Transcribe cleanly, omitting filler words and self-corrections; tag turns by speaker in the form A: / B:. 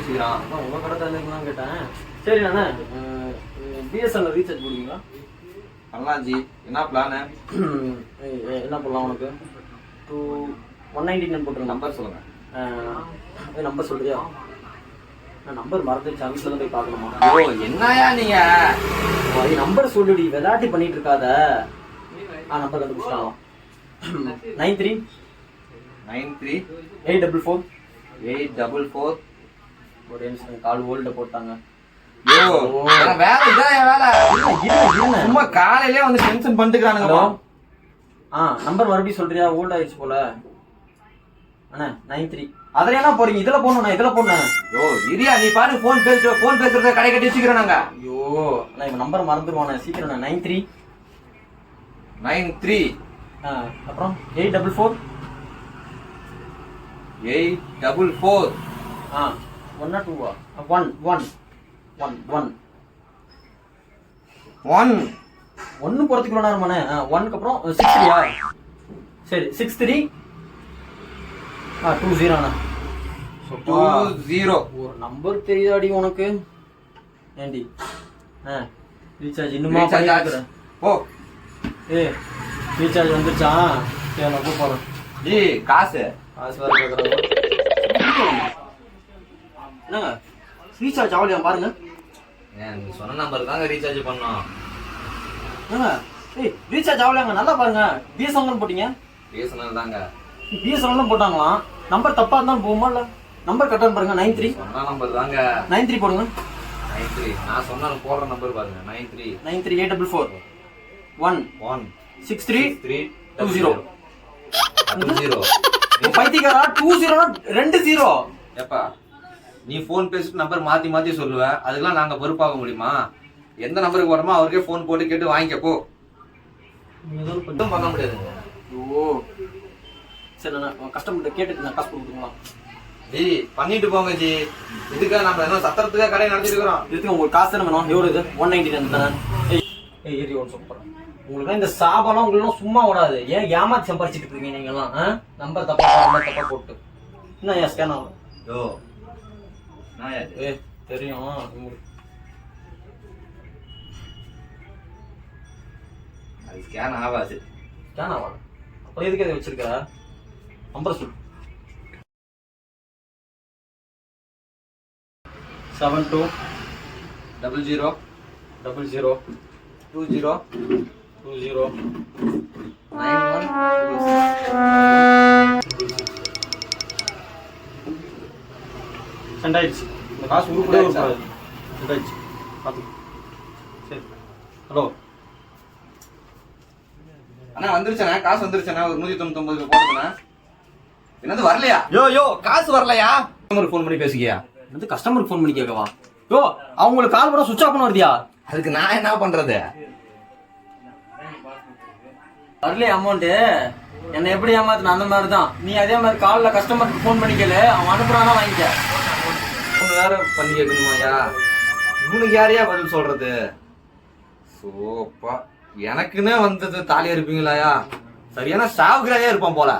A: வச்சுக்கிறான்.
B: உங்க கடை திறந்துருக்கலாம் கேட்டேன். சரி நானே பிஎஸ்என்எல் ரீசார்ஜ் போடுவீங்களா?
A: பண்ணலாம் ஜி. என்ன பிளானு?
B: என்ன பண்ணலாம் உனக்கு? 199 போட்டுருங்க.
A: நம்பர் சொல்லுங்க.
B: நம்பர் சொல்றியா? நான் நம்பர் மறந்துச்சு, வீட்டில் தான் போய் பார்க்கணுமா?
A: ஓ என்னயா நீங்க
B: நம்பர் சொல்லுடி, விளையாட்டி பண்ணிட்டு இருக்காத. நம்பர் கண்டுபிடிச்சிட்டாங்க.
A: 93
B: ஒரு நிமிஷம் கால் ஹோல்ட போட்டாங்க.
A: வேற வேலை சும்மா காலையிலே வந்து டென்ஷன் பண்ணிட்டுக்கிறானுங்க.
B: நம்பர் மறுபடியும் சொல்றியா? ஹோல்ட் ஆயிடுச்சு போல. அண்ணா 93 அதுல என்ன போறீங்க? இதுல போடணும், இதுல போடணும்.
A: இரியா நீ பாரு, போன் பேசுறத கடை கட்டி வச்சுக்கிறோம் நாங்க.
B: ஐயோ நான் இவன் நம்பர் மறந்துடுவானே, சீக்கிரம். 93 அப்புறம் 844 1 2 1 1 போறதுக்கு எவ்வளவு நேரமானே? 1க்கு அப்புறம் 63யா? சரி 63 20 அண்ணா.
A: 20
B: ஒரு நம்பர் தெரியாடி உனக்கு? ஏண்டி ரீசார்ஜ் இன்னுமா பண்ணிட்டு
A: ஓ
B: ரீசார்ஜ் வந்துச்சா? சரி நான் கூப்பிடுறேன்.
A: ஜி காசு
B: வேற கேக்குறாங்க. என்னங்க ரீசார்ஜ் ஆகலையா பாருங்க.
A: நீ சொன்ன நம்பருக்கு தாங்க ரீசார்ஜ் பண்ணோம்.
B: ரீசார்ஜ் ஆகலையாங்க, நல்லா பாருங்க. பிஎஸ்என்எல் போட்டீங்க?
A: பிஎஸ்என்எல் தாங்க.
B: பிஎஸ்என்எல் போட்டாங்களாம். நம்பர் தப்பா இருந்தாலும் போகுமா? இல்ல நம்பர் கரெக்டான்னு பாருங்க. 93
A: சொன்ன நம்பர் தாங்க.
B: 93 போடுங்க.
A: 93 நான் சொன்ன போடுற நம்பர் பாருங்க. 93
B: 844 1 63 20 பைத்தியக்காரா? 20 20.
A: ஏப்பா நீ போன் பேசிட்டு நம்பர் மாத்தி மாத்தி சொல்லுவ, அதுக்கெல்லாம் நாங்க பொறுப்பாக முடியுமா? எந்த நம்பருக்கு வரமோ அவருக்கே போன் போட்டு கேட்டு வாங்கிக்க போ. பண்ண முடியாதுங்க.
B: சரி நான் கஸ்டமர் கேட்டுட்டு நான் காசு கொடுத்துங்களா?
A: ஜி பண்ணிட்டு போங்க ஜி. இதுக்காக நம்ம என்ன சத்திரத்துக்காக கடை நடத்திட்டு இருக்கிறோம்.
B: இதுக்கு உங்களுக்கு காசு தானே வேணும். எவ்வளவு இது? 199 தானே. ஏறி ஒன்று சொல்றேன். உங்களுக்கு இந்த சாபம்லாம் உங்களுக்கு சும்மா விடாது. ஏன் ஏமாத்தி சம்பாரிச்சிட்டு இருக்கீங்க நீங்க எல்லாம்? நம்பர் தப்பா போட்டு என்ன ஏன் ஸ்கேன் ஆகும்? தெரியும்
A: அது ஸ்கேன் ஆகாது.
B: ஸ்கேன் ஆகாது. அப்புறம் எதுக்கு அதை வச்சிருக்க? நம்பர் சொல்லு. 72
A: 00
B: 00
A: 20
B: 20
A: 91
B: சென்ட் ஆயிடுச்சு. இந்த காசு உருப்படியே இருக்காது. சென்ட் ஆயிடுச்சு. பார்த்து சரி. ஹலோ
A: அண்ணா வந்துருச்சண்ணா, காசு வந்துருச்சண்ணா. ஒரு 199 போடுதுண்ணா. என்னது வரலையா? காசு வரலையா? கஸ்டமருக்கு ஃபோன் பண்ணி பேசிக்கியா?
B: வந்து கஸ்டமருக்கு ஃபோன் பண்ணி கேட்கவா? அவங்களுக்கு கால் பண்ண சுவிட்ச் ஆஃப் பண்ண வருதியா?
A: அதுக்கு நான் என்ன பண்றது?
B: வரலையே அமௌண்ட். என்ன எப்படி ஏமாத்தின அந்த மாதிரி தான் நீ. அதே மாதிரி கால்ல கஸ்டமருக்கு ஃபோன் பண்ணி கேளு, அவன் அனுப்புறானா வாங்கிக்க.
A: வேற பண்ணி கேட்கணுமாயா? இவனுக்கு யாரையா பதில் சொல்றது? சோப்பா எனக்குன்னே வந்தது தாலியா இருப்பீங்களாயா? சரியான சாவுகிராயா இருப்பான் போல.